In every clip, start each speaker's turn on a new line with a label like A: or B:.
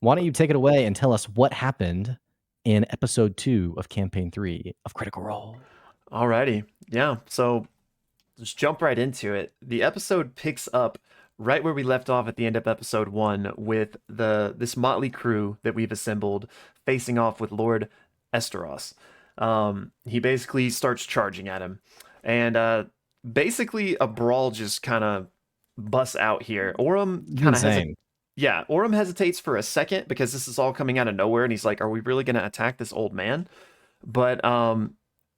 A: why don't you take it away and tell us what happened in episode 2 of campaign 3 of Critical Role?
B: Alrighty. Yeah. So just jump right into it. The episode picks up right where we left off at the end of episode 1 with this motley crew that we've assembled facing off with Lord Esteros. He basically starts charging at him, and basically a brawl just kind of busts out here.
A: It's insane.
B: Orem hesitates for a second because this is all coming out of nowhere, and he's like, "Are we really going to attack this old man?" But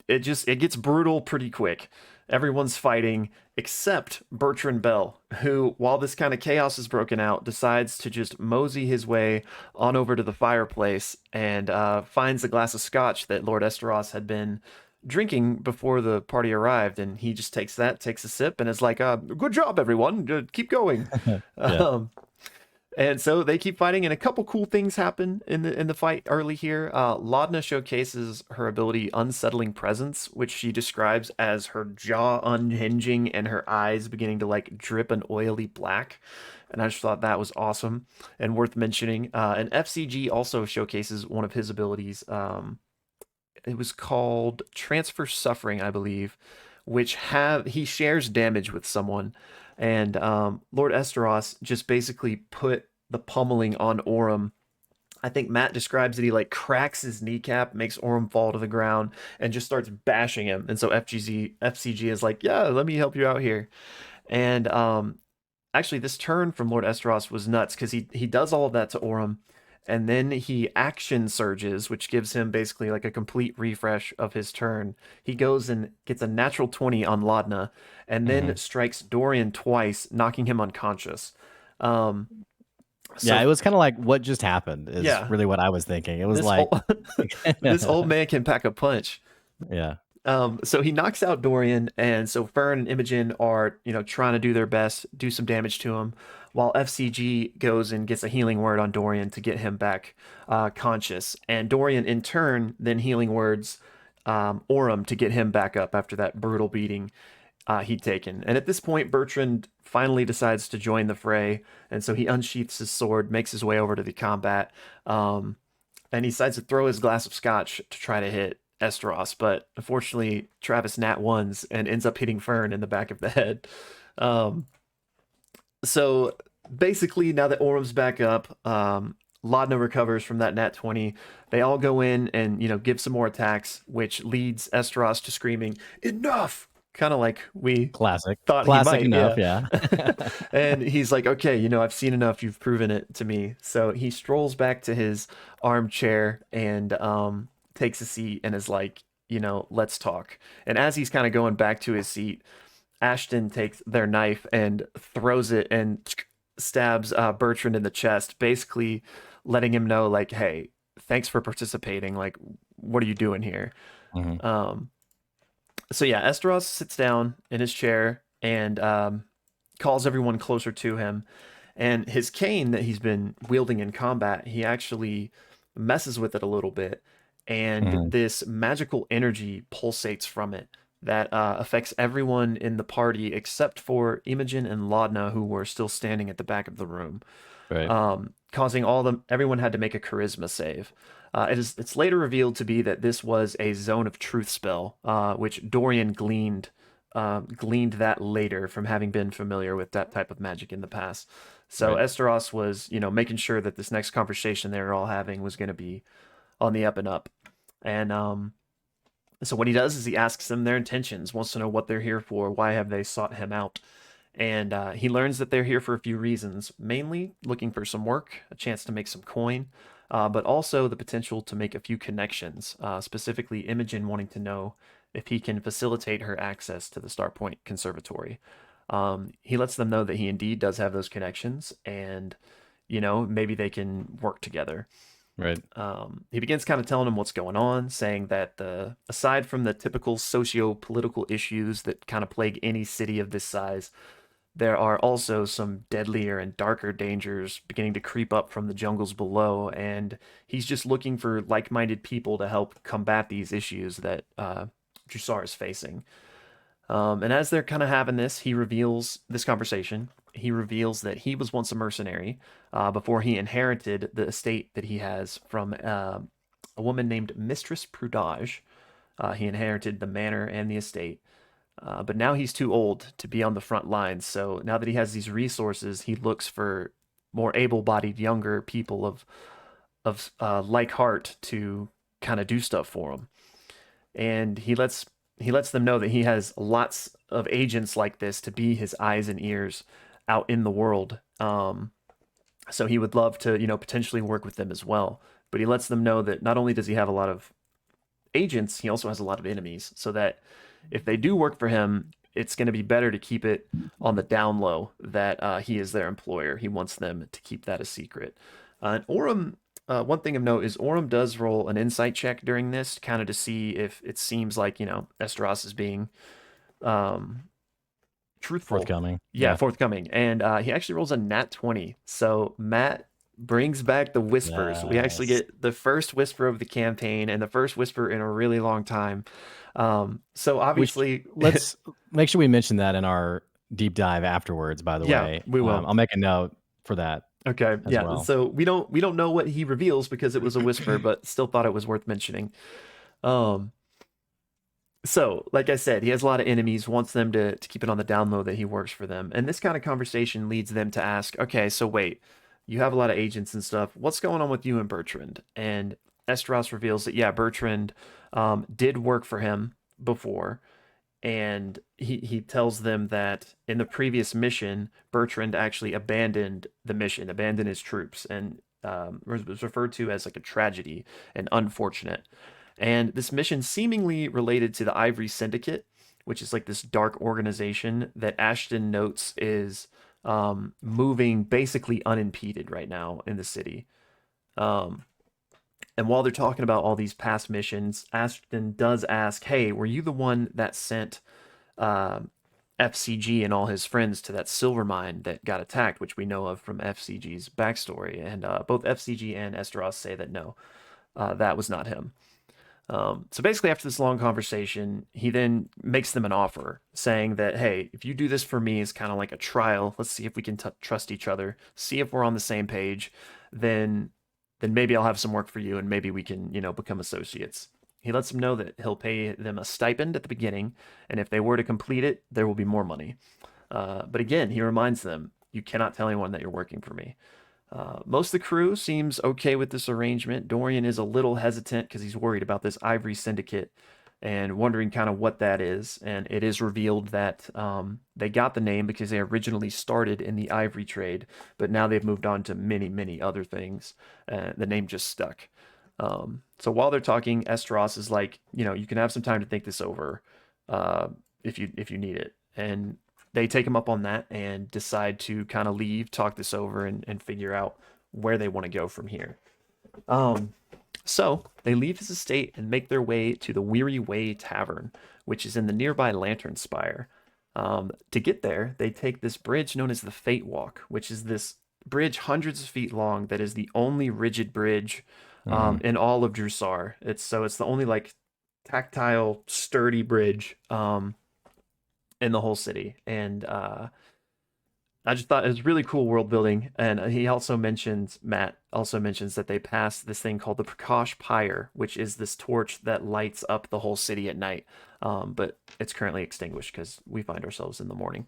B: it gets brutal pretty quick. Everyone's fighting except Bertrand Bell, who, while this kind of chaos is broken out, decides to just mosey his way on over to the fireplace and finds a glass of scotch that Lord Esteros had been drinking before the party arrived, and he just takes a sip, and is like, "Good job, everyone. Keep going."
A: Yeah.
B: And so they keep fighting, and a couple cool things happen in the fight early here. Laudna showcases her ability Unsettling Presence, which she describes as her jaw unhinging and her eyes beginning to like drip an oily black. And I just thought that was awesome and worth mentioning. And FCG also showcases one of his abilities. It was called Transfer Suffering, I believe, which he shares damage with someone. And Lord Esteros just basically put the pummeling on Orem. I think Matt describes that he like cracks his kneecap, makes Orem fall to the ground, and just starts bashing him. And so FCG is like, "Yeah, let me help you out here." And actually, this turn from Lord Esteros was nuts because he does all of that to Orem, and then he action surges, which gives him basically like a complete refresh of his turn. He goes and gets a natural 20 on Laudna, and then strikes Dorian twice, knocking him unconscious. Um,
A: Yeah,
B: so
A: it was kind of like what just happened is
B: yeah,
A: really what I was thinking. It was
B: this
A: like,
B: this old man can pack a punch.
A: yeah,
B: So he knocks out Dorian, and so Fern and Imogen are, trying to do their best, do some damage to him, while FCG goes and gets a healing word on Dorian to get him back conscious. And Dorian, in turn, then healing words Orem to get him back up after that brutal beating he'd taken. And at this point, Bertrand finally decides to join the fray, and so he unsheaths his sword, makes his way over to the combat, and he decides to throw his glass of scotch to try to hit Esteros, but unfortunately Travis nat ones and ends up hitting Fern in the back of the head. So basically, now that Orem's back up, Laudna recovers from that nat 20. They all go in and give some more attacks, which leads Esteros to screaming, "Enough!" Kind of like we
A: classic
B: thought he might,
A: enough.
B: yeah.
A: Yeah.
B: And he's like, "Okay, I've seen enough. You've proven it to me." So he strolls back to his armchair and takes a seat and is like, "Let's talk." And as he's kind of going back to his seat, Ashton takes their knife and throws it and stabs Bertrand in the chest, basically letting him know, like, "Hey, thanks for participating. Like, what are you doing here?" So yeah, Esteros sits down in his chair and calls everyone closer to him. And his cane that he's been wielding in combat, he actually messes with it a little bit. And this magical energy pulsates from it that affects everyone in the party except for Imogen and Laudna, who were still standing at the back of the room.
A: Right.
B: Causing everyone had to make a charisma save. It's later revealed to be that this was a Zone of Truth spell, which Dorian gleaned that later from having been familiar with that type of magic in the past. So
A: Right.
B: Esteros was, making sure that this next conversation they were all having was going to be on the up and up. And so what he does is he asks them their intentions, wants to know what they're here for, why have they sought him out. And he learns that they're here for a few reasons, mainly looking for some work, a chance to make some coin, but also the potential to make a few connections, specifically Imogen wanting to know if he can facilitate her access to the Starpoint Conservatory. He lets them know that he indeed does have those connections, and, maybe they can work together.
A: Right.
B: He begins kind of telling them what's going on, saying that aside from the typical socio-political issues that kind of plague any city of this size, there are also some deadlier and darker dangers beginning to creep up from the jungles below, and he's just looking for like-minded people to help combat these issues that Drusar is facing. And as they're kind of having this, he reveals this conversation. he reveals that he was once a mercenary before he inherited the estate that he has from a woman named Mistress Prudage. He inherited the manor and the estate. But now he's too old to be on the front lines. So now that he has these resources, he looks for more able-bodied younger people of like heart to kind of do stuff for him. And he lets them know that he has lots of agents like this to be his eyes and ears out in the world. So he would love to, potentially work with them as well. But he lets them know that not only does he have a lot of agents, he also has a lot of enemies. So that if they do work for him, it's going to be better to keep it on the down low that he is their employer. He wants them to keep that a secret. And Orem, one thing of note is Orem does roll an insight check during this, kind of to see if it seems like, Esteros is being um, truthful.
A: Forthcoming.
B: Yeah,
A: Yeah.
B: forthcoming. And he actually rolls a nat 20. So Matt brings back the whispers. We actually
A: Yes.
B: get the first whisper of the campaign and the first whisper in a really long time. So
A: Which
B: obviously,
A: let's make sure we mention that in our deep dive afterwards, by the
B: yeah,
A: way.
B: we will.
A: I'll make a note for that
B: Okay,
A: as
B: yeah.
A: well.
B: So we don't know what he reveals because it was a whisper, but still thought it was worth mentioning. Um, so like I said, he has a lot of enemies, wants them to keep it on the down low that he works for them. And this kind of conversation leads them to ask, okay, so wait, you have a lot of agents and stuff. What's going on with you and Bertrand? And Esteros reveals that yeah, Bertrand did work for him before, and he tells them that in the previous mission, Bertrand actually abandoned the mission, abandoned his troops, and was referred to as like a tragedy and unfortunate. And this mission seemingly related to the Ivory Syndicate, which is like this dark organization that Ashton notes is moving basically unimpeded right now in the city. Um, and while they're talking about all these past missions, Ashton does ask, "Hey, were you the one that sent um, FCG and all his friends to that silver mine that got attacked?" Which we know of from FCG's backstory. And both FCG and Esteros say that no, that was not him. So basically, after this long conversation, he then makes them an offer saying that, hey, if you do this for me as kind of like a trial, let's see if we can trust each other, see if we're on the same page, then maybe I'll have some work for you and maybe we can, become associates. He lets them know that he'll pay them a stipend at the beginning, and if they were to complete it, there will be more money. But again, he reminds them, you cannot tell anyone that you're working for me. Most of the crew seems okay with this arrangement. Dorian is a little hesitant because he's worried about this Ivory Syndicate and wondering kind of what that is. And it is revealed that they got the name because they originally started in the ivory trade, but now they've moved on to many, many other things. The name just stuck. So while they're talking, Esteros is like, you can have some time to think this over if you need it. And they take him up on that and decide to kind of leave, talk this over, and figure out where they want to go from here. Um, so they leave his estate and make their way to the Weary Way Tavern, which is in the nearby Lantern Spire. To get there, they take this bridge known as the Fate Walk, which is this bridge hundreds of feet long that is the only rigid bridge
A: Mhm.
B: in all of Drusar. It's the only like tactile, sturdy bridge in the whole city. And I just thought it was really cool world building. And Matt also mentions that they passed this thing called the Prakash Pyre, which is this torch that lights up the whole city at night. But it's currently extinguished because we find ourselves in the morning.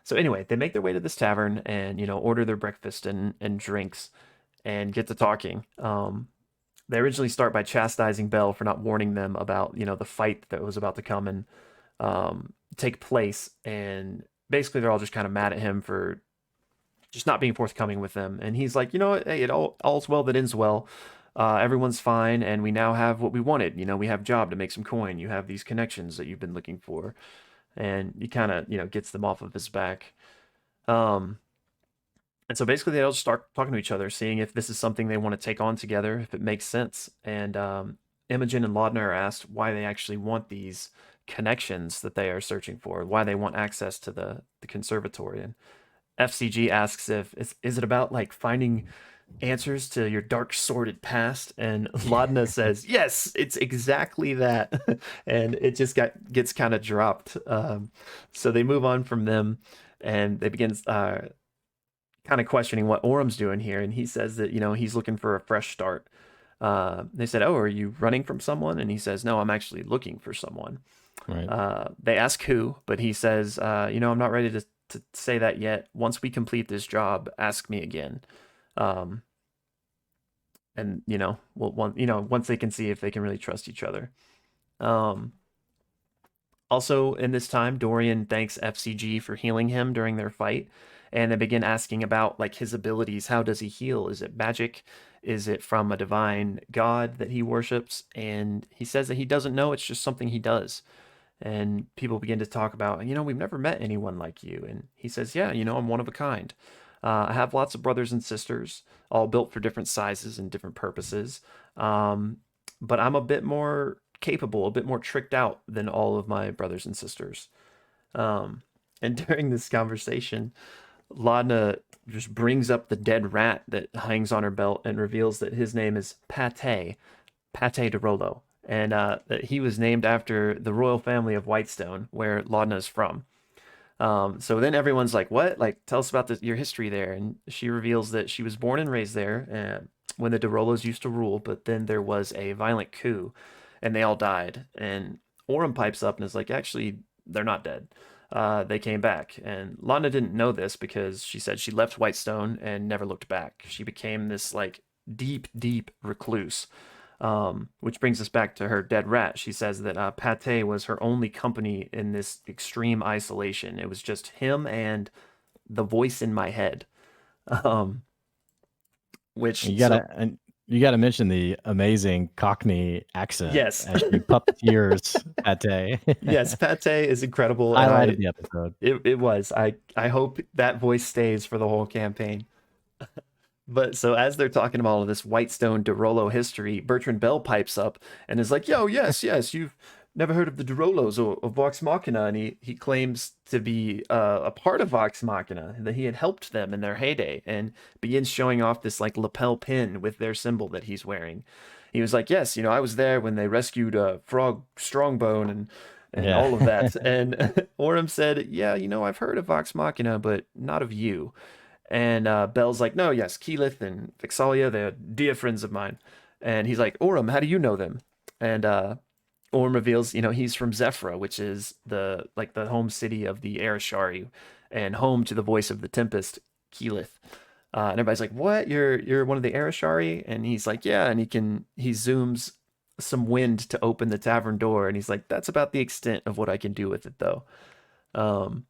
B: So anyway, they make their way to this tavern and, order their breakfast and drinks and get to talking. They originally start by chastising Bell for not warning them about, the fight that was about to come and take place. And basically, they're all just kind of mad at him for just not being forthcoming with them. And he's like, hey, all's well that ends well. Everyone's fine, and we now have what we wanted. We have job to make some coin. You have these connections that you've been looking for, and he kind of, gets them off of his back. Um, and so basically, they all just start talking to each other, seeing if this is something they want to take on together, if it makes sense. And Imogen and Laudna are asked why they actually want these connections that they are searching for, why they want access to the conservatory. And FCG asks if is it about like finding answers to your dark sordid past, and Laudna says yes, it's exactly that. And it just gets kind of dropped. So they move on from them and they begin kind of questioning what Orum's doing here, and he says that he's looking for a fresh start. They said, "Oh, are you running from someone?" And he says, "No, I'm actually looking for someone."
A: Right.
B: They ask who, but he says, "I'm not ready to say that yet. Once we complete this job, ask me again." Um, and once they can see if they can really trust each other. Um, Also, in this time, Dorian thanks FCG for healing him during their fight, and they begin asking about like his abilities. How does he heal? Is it magic? Is it from a divine god that he worships? And he says that he doesn't know. It's just something he does. And people begin to talk about, we've never met anyone like you. And he says, yeah, I'm one of a kind. I have lots of brothers and sisters, all built for different sizes and different purposes. Um, but I'm a bit more capable, a bit more tricked out than all of my brothers and sisters. Um, and during this conversation, Laudna just brings up the dead rat that hangs on her belt and reveals that his name is Pate de Rolo, and that he was named after the royal family of Whitestone, where Laudna is from. So then everyone's like, "What? Like, tell us about your history there." And she reveals that she was born and raised there when the De Rolos used to rule, but then there was a violent coup, and they all died. And Orym pipes up and is like, "Actually, they're not dead. They came back." And Laudna didn't know this because she said she left Whitestone and never looked back. She became this like deep, deep recluse. Which brings us back to her dead rat. She says that Pate was her only company in this extreme isolation. It was just him and the voice in my head. Um, which
A: You
B: so
A: gotta and you gotta mention the amazing Cockney accent
B: yes,
A: as she puppeteers Pate.
B: yes, Pate is incredible, and
A: Highlighted the episode.
B: it was. I hope that voice stays for the whole campaign. But so as they're talking about all of this Whitestone DeRollo history, Bertrand Bell pipes up and is like, "Yo, yes, yes, you've never heard of the DeRollos or Vox Machina," and he claims to be a part of Vox Machina, that he had helped them in their heyday, and begins showing off this like lapel pin with their symbol that he's wearing. He was like, "Yes, I was there when they rescued Frog Strongbone and
A: Yeah.
B: all of that." And Orym said, "Yeah, I've heard of Vox Machina, but not of you." And Bell's like, "No, yes, Keyleth and Vixalia, they're dear friends of mine." And he's like, "Orym, how do you know them?" And Orym reveals, he's from Zephyra, which is the home city of the Arashari, and home to the voice of the Tempest, Keyleth. And everybody's like, "What? You're one of the Arashari?" And he's like, "Yeah." And he zooms some wind to open the tavern door, and he's like, "That's about the extent of what I can do with it, though." Um,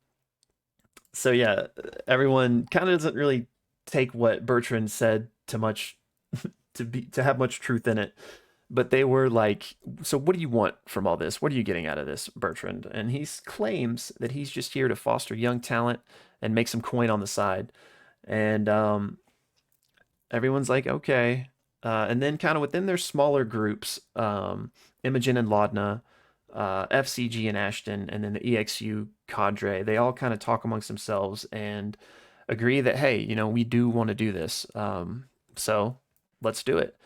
B: so yeah, everyone kind of doesn't really take what Bertrand said to much to have much truth in it. But they were like, "So what do you want from all this? What are you getting out of this, Bertrand?" And he claims that he's just here to foster young talent and make some coin on the side. And everyone's like, "Okay." And then kind of within their smaller groups, Imogen and Laudna, FCG and Ashton, and then the EXU cadre, they all kind of talk amongst themselves and agree that, hey, we do want to do this. So let's do it.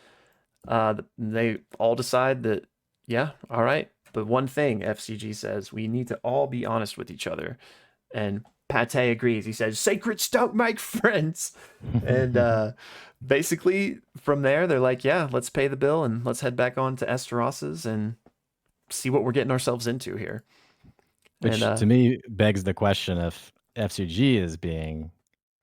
B: They all decide that, yeah, all right. But one thing FCG says, we need to all be honest with each other. And Pate agrees. He says, "Secrets don't make friends." And basically, from there, they're like, "Yeah, let's pay the bill and let's head back on to Esteros's and see what we're getting ourselves into here." And
A: Which to me begs the question if FCG is being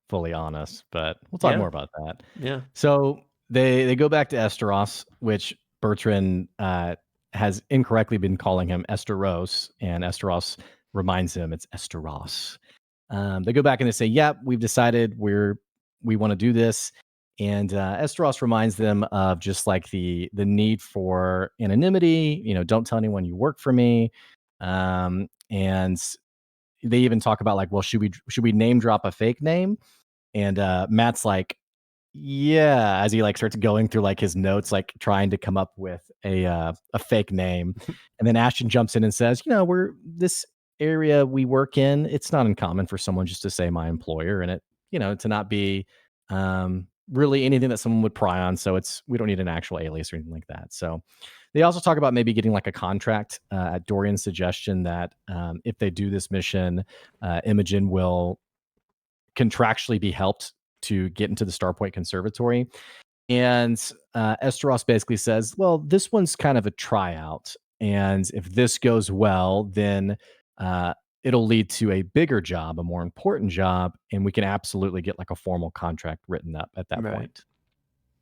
A: fully honest, but we'll talk
B: yeah,
A: more about that.
B: yeah,
A: So they go back to Esteros, which Bertrand has incorrectly been calling him Esteros, and Esteros reminds him it's Esteros. They go back and they say, "Yep, we've decided we want to do this." And Esteros reminds them of just like the need for anonymity. Don't tell anyone you work for me. And they even talk about like, well, should we name drop a fake name? And Matt's like, yeah, as he like starts going through like his notes, like trying to come up with a fake name. And then Ashton jumps in and says, we're this area we work in, it's not uncommon for someone just to say my employer, and it, to not be really anything that someone would pry on. So we don't need an actual alias or anything like that. So they also talk about maybe getting like a contract at Dorian's suggestion that if they do this mission, Imogen will contractually be helped to get into the Starpoint Conservatory. And Esteros basically says, well, this one's kind of a tryout. And if this goes well, then it'll lead to a bigger job, a more important job. And we can absolutely get like a formal contract written up at that
B: Right.
A: point.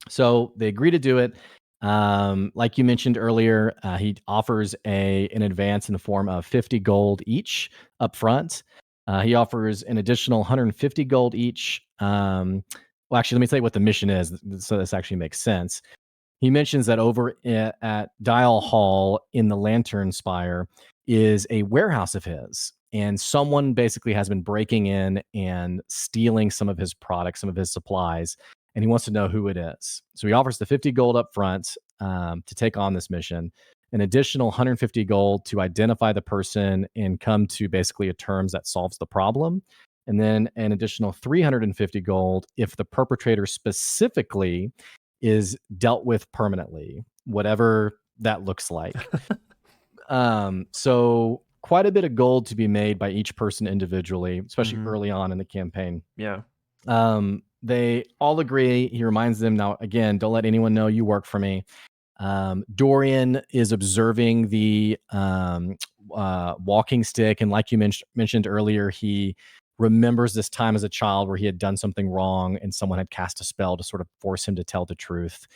A: So they agree to do it. Like you mentioned earlier, he offers an advance in the form of 50 gold each up front. He offers an additional 150 gold each. Well, actually, let me tell you what the mission is, so this actually makes sense. He mentions that over at Dial Hall in the Lantern Spire is a warehouse of his, and someone basically has been breaking in and stealing some of his products, some of his supplies, and he wants to know who it is. So he offers the 50 gold up front to take on this mission, an additional 150 gold to identify the person and come to basically a terms that solves the problem, and then an additional 350 gold if the perpetrator specifically is dealt with permanently, whatever that looks like. So quite a bit of gold to be made by each person individually, especially early on in the campaign.
B: Yeah.
A: They all agree. He reminds them, now again, don't let anyone know you work for me. Dorian is observing the walking stick, and like you mentioned earlier, he remembers this time as a child where he had done something wrong and someone had cast a spell to sort of force him to tell the truth,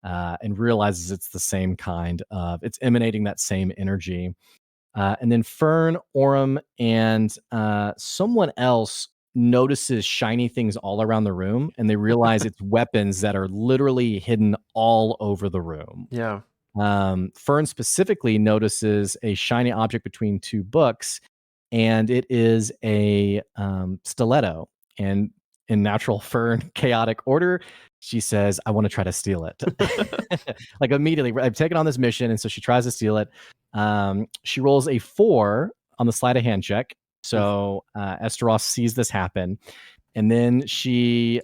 A: and realizes it's the same kind of, it's emanating that same energy. And then Fern, Orem, and someone else notices shiny things all around the room, and they realize it's weapons that are literally hidden all over the room.
B: Yeah.
A: Fern specifically notices a shiny object between two books, and it is a stiletto. And in natural Fern chaotic order, she says, I want to try to steal it. Like immediately, I've taken on this mission, and so she tries to steal it. She rolls a 4 on the sleight of hand check. So Esteros sees this happen, and then she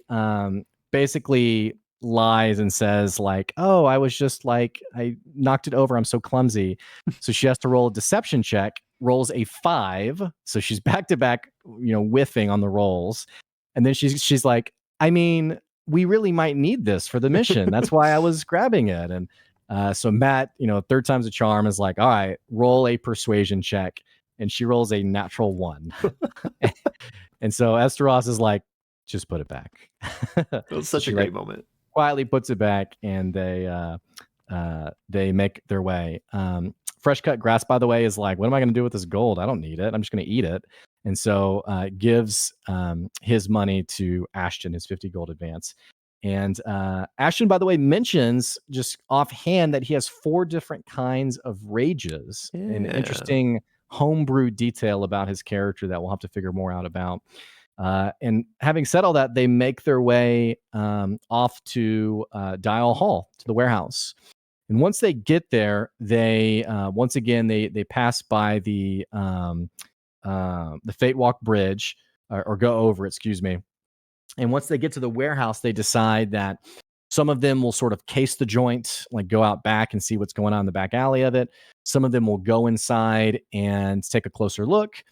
A: basically lies and says like, oh, I was just like, I knocked it over, I'm so clumsy. So she has to roll a deception check, rolls a 5, so she's back to back, whiffing on the rolls. And then she's like, I mean, we really might need this for the mission, that's why I was grabbing it. And so Matt, third time's a charm, is like, all right, roll a persuasion check, and she rolls a natural 1. And so Esteros is like, just put it back.
B: It was such a great moment.
A: Quietly puts it back, and they make their way. Fresh cut grass, by the way, is like, what am I going to do with this gold? I don't need it. I'm just going to eat it. And so gives his money to Ashton, his 50 gold advance. And Ashton, by the way, mentions just offhand that he has 4 different kinds of rages.
B: Yeah.
A: An interesting homebrew detail about his character that we'll have to figure more out about. And having said all that, they make their way off to Dial Hall, to the warehouse. And once they get there, they once again they pass by the Fate Walk Bridge, or go over, excuse me. And once they get to the warehouse, they decide that some of them will sort of case the joint, like go out back and see what's going on in the back alley of it. Some of them will go inside and take a closer look,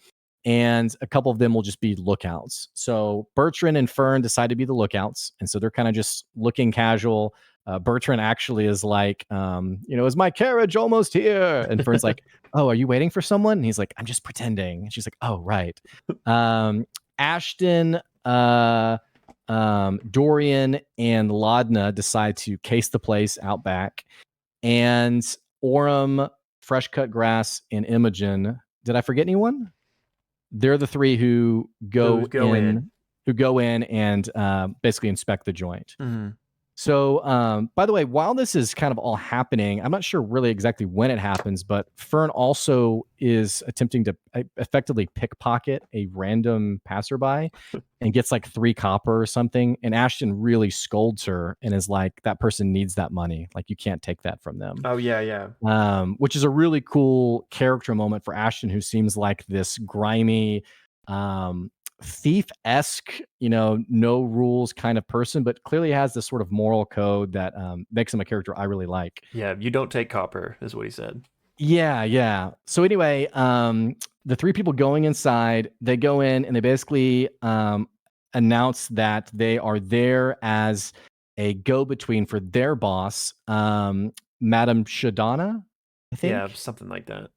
A: and a couple of them will just be lookouts. So Bertrand and Fern decide to be the lookouts, and so they're kind of just looking casual. Bertrand actually is like, is my carriage almost here? And Fern's like, oh, are you waiting for someone? And he's like, I'm just pretending. And she's like, oh, right. Ashton, Dorian, and Laudna decide to case the place out back. And Orem, Fresh Cut Grass, and Imogen. Did I forget anyone? They're the 3 who go in and basically inspect the joint.
B: Mm-hmm.
A: So, by the way, while this is kind of all happening, I'm not sure really exactly when it happens, but Fern also is attempting to effectively pickpocket a random passerby and gets like 3 copper or something. And Ashton really scolds her and is like, that person needs that money. Like, you can't take that from them.
B: Oh, yeah.
A: Which is a really cool character moment for Ashton, who seems like this grimy, thief-esque, no rules kind of person, but clearly has this sort of moral code that makes him a character I really like.
B: Yeah, you don't take copper, is what he said.
A: Yeah. So anyway, the 3 people going inside, they go in and they basically announce that they are there as a go-between for their boss, Madame Shadana, I
B: Yeah,
A: think.
B: something like that.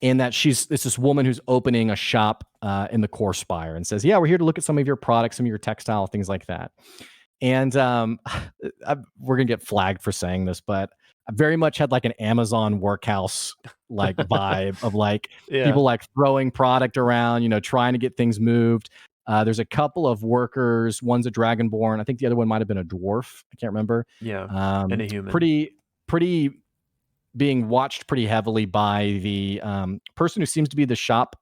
A: And that it's this woman who's opening a shop in the core spire and says, yeah, we're here to look at some of your products, some of your textile, things like that. And we're gonna get flagged for saying this, but I very much had like an Amazon workhouse like vibe of like
B: Yeah.
A: people like throwing product around, trying to get things moved. There's a couple of workers. One's a dragonborn. I think the other one might have been a dwarf. I can't remember.
B: Yeah. And a human.
A: Pretty being watched pretty heavily by the person who seems to be the shop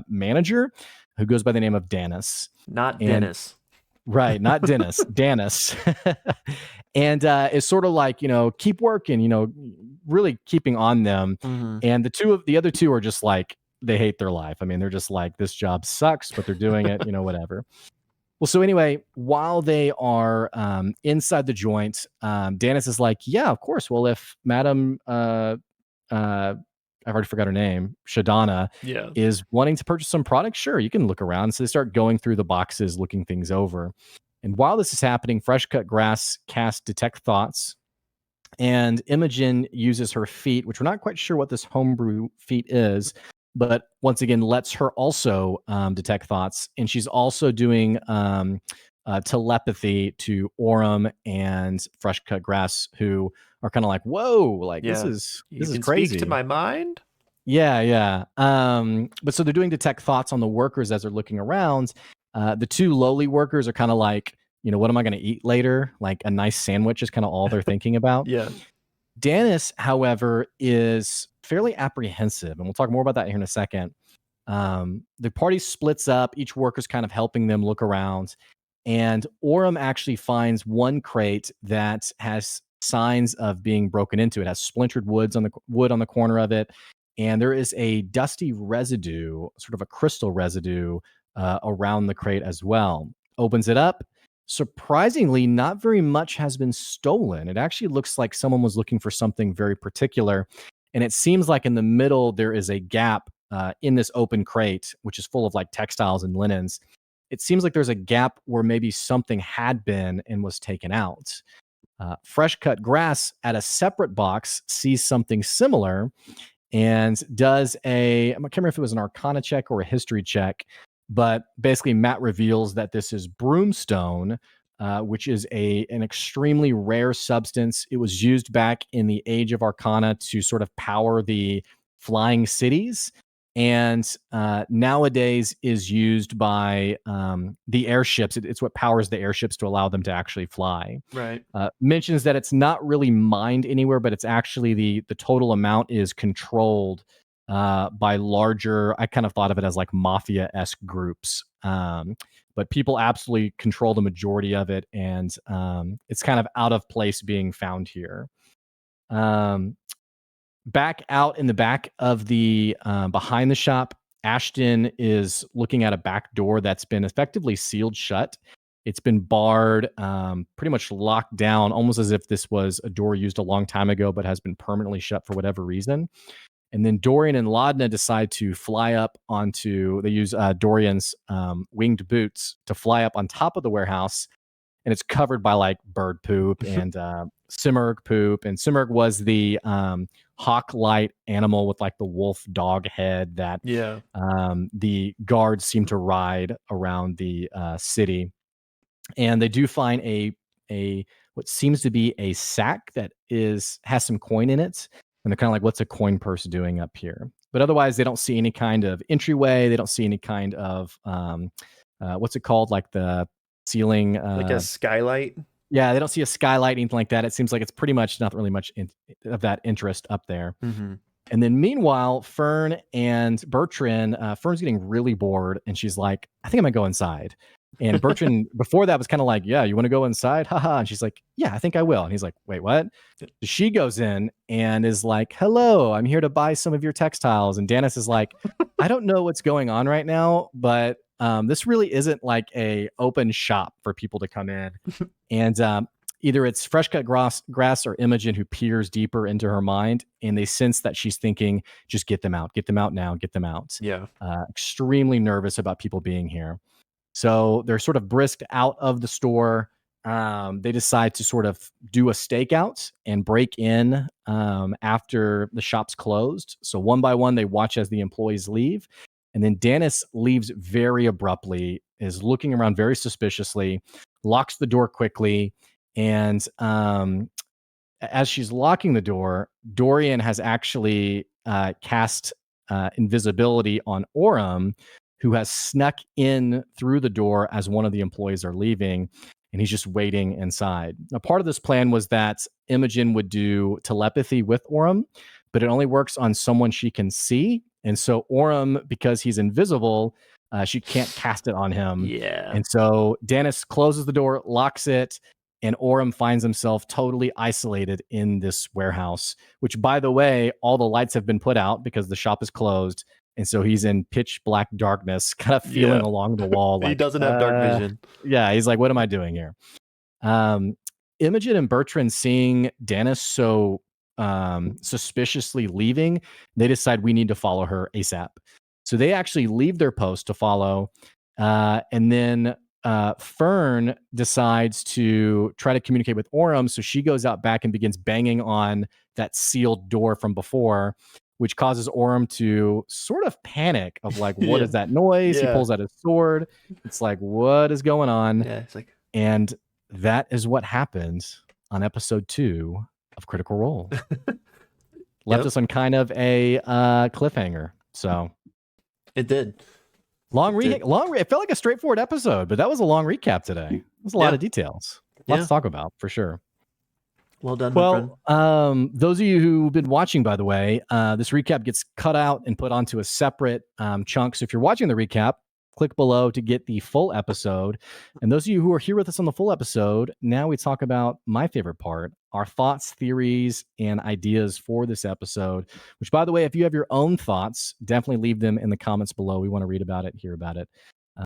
A: manager, who goes by the name of Danis.
B: Not
A: And
B: Dennis.
A: right, not Dennis, Danis. And it's sort of like, keep working, really keeping on them.
B: Mm-hmm.
A: And the other two are just like, they hate their life. I mean, they're just like, this job sucks, but they're doing it, whatever. Well, so anyway, while they are inside the joint, Danis is like, yeah, of course. Well, if Madam, I've already forgot her name, Shadana,
B: Yeah.
A: is wanting to purchase some products, sure, you can look around. So they start going through the boxes, looking things over. And while this is happening, Fresh Cut Grass casts Detect Thoughts, and Imogen uses her feat, which we're not quite sure what this homebrew feat is, but once again lets her also detect thoughts, and she's also doing telepathy to Orem and Fresh Cut Grass, who are kind of like, "Whoa, like
B: Yeah.
A: this
B: You
A: is
B: can speak to
A: crazy."
B: my mind?
A: Yeah. But so they're doing detect thoughts on the workers as they're looking around. The two lowly workers are kind of like, what am I going to eat later? Like a nice sandwich is kind of all they're thinking about.
B: Yeah.
A: Danis, however, is fairly apprehensive, and we'll talk more about that here in a second. The party splits up, each worker's kind of helping them look around, and Orem actually finds one crate that has signs of being broken into. It has splintered wood on the corner of it, and there is a dusty residue, sort of a crystal residue, around the crate as well. Opens it up. Surprisingly, not very much has been stolen. It actually looks like someone was looking for something very particular. And it seems like in the middle, there is a gap in this open crate, which is full of like textiles and linens. It seems like there's a gap where maybe something had been and was taken out. Fresh Cut Grass at a separate box sees something similar and does I can't remember if it was an Arcana check or a history check, but basically Matt reveals that this is broomstone, which is an extremely rare substance. It was used back in the Age of Arcana to sort of power the flying cities, and nowadays is used by the airships. It's what powers the airships to allow them to actually fly.
B: Right.
A: Mentions that it's not really mined anywhere, but it's actually the total amount is controlled by larger. I kind of thought of it as like mafia-esque groups, but people absolutely control the majority of it, and it's kind of out of place being found here. Back out in the back of the behind the shop, Ashton is looking at a back door that's been effectively sealed shut. It's been barred, pretty much locked down, almost as if this was a door used a long time ago, but has been permanently shut for whatever reason. And then Dorian and Laudna decide to fly up onto, they use Dorian's winged boots to fly up on top of the warehouse. And it's covered by like bird poop and Simurg poop. And Simurg was the hawk-like animal with like the wolf dog head that the guards seem to ride around the city. And they do find a what seems to be a sack that has some coin in it, and they're kind of like, what's a coin purse doing up here? But otherwise, they don't see any kind of entryway. They don't see any kind of what's it called, like the ceiling,
B: like a skylight.
A: Yeah, they don't see a skylight, anything like that. It seems like it's pretty much not really much of that interest up there.
B: Mm-hmm.
A: And then meanwhile, Fern and Bertrand, Fern's getting really bored, and she's like, I think I'm gonna go inside. And Bertrand, before that, was kind of like, yeah, you want to go inside? Haha. And she's like, yeah, I think I will. And he's like, wait, what? She goes in and is like, hello, I'm here to buy some of your textiles. And Danis is like, I don't know what's going on right now, but this really isn't like a open shop for people to come in. And either it's Fresh Cut Grass or Imogen who peers deeper into her mind, and they sense that she's thinking, just get them out now, get them out.
B: Yeah.
A: Extremely nervous about people being here. So they're sort of brisked out of the store. They decide to sort of do a stakeout and break in after the shop's closed. So one by one, they watch as the employees leave. And then Danis leaves very abruptly, is looking around very suspiciously, locks the door quickly. And as she's locking the door, Dorian has actually cast invisibility on Orem, who has snuck in through the door as one of the employees are leaving, and he's just waiting inside. Now, part of this plan was that Imogen would do telepathy with Orem, but it only works on someone she can see. And so Orem, because he's invisible, she can't cast it on him.
B: Yeah.
A: And so Danis closes the door, locks it, and Orem finds himself totally isolated in this warehouse, which, by the way, all the lights have been put out because the shop is closed. And so he's in pitch black darkness, kind of feeling along the wall.
B: He
A: Like,
B: doesn't have dark vision.
A: Yeah, he's like, what am I doing here? Imogen and Bertrand, seeing Danis so suspiciously leaving, they decide we need to follow her ASAP. So they actually leave their post to follow. And then Fern decides to try to communicate with Orem. So she goes out back and begins banging on that sealed door from before, which causes Orem to sort of panic of like, what is that noise? He pulls out his sword. It's like, what is going on?
B: Yeah, it's like,
A: and that is what happened on episode 2 of Critical Role. Left us on kind of a cliffhanger. So
B: it did.
A: It felt like a straightforward episode, but that was a long recap today. There's a lot of details. Lots to talk about, for sure.
B: Well done, my
A: friend. Those of you who've been watching, by the way, this recap gets cut out and put onto a separate chunk. So if you're watching the recap, click below to get the full episode. And those of you who are here with us on the full episode, now we talk about my favorite part, our thoughts, theories, and ideas for this episode, which, by the way, if you have your own thoughts, definitely leave them in the comments below. We want to read about it, hear about it.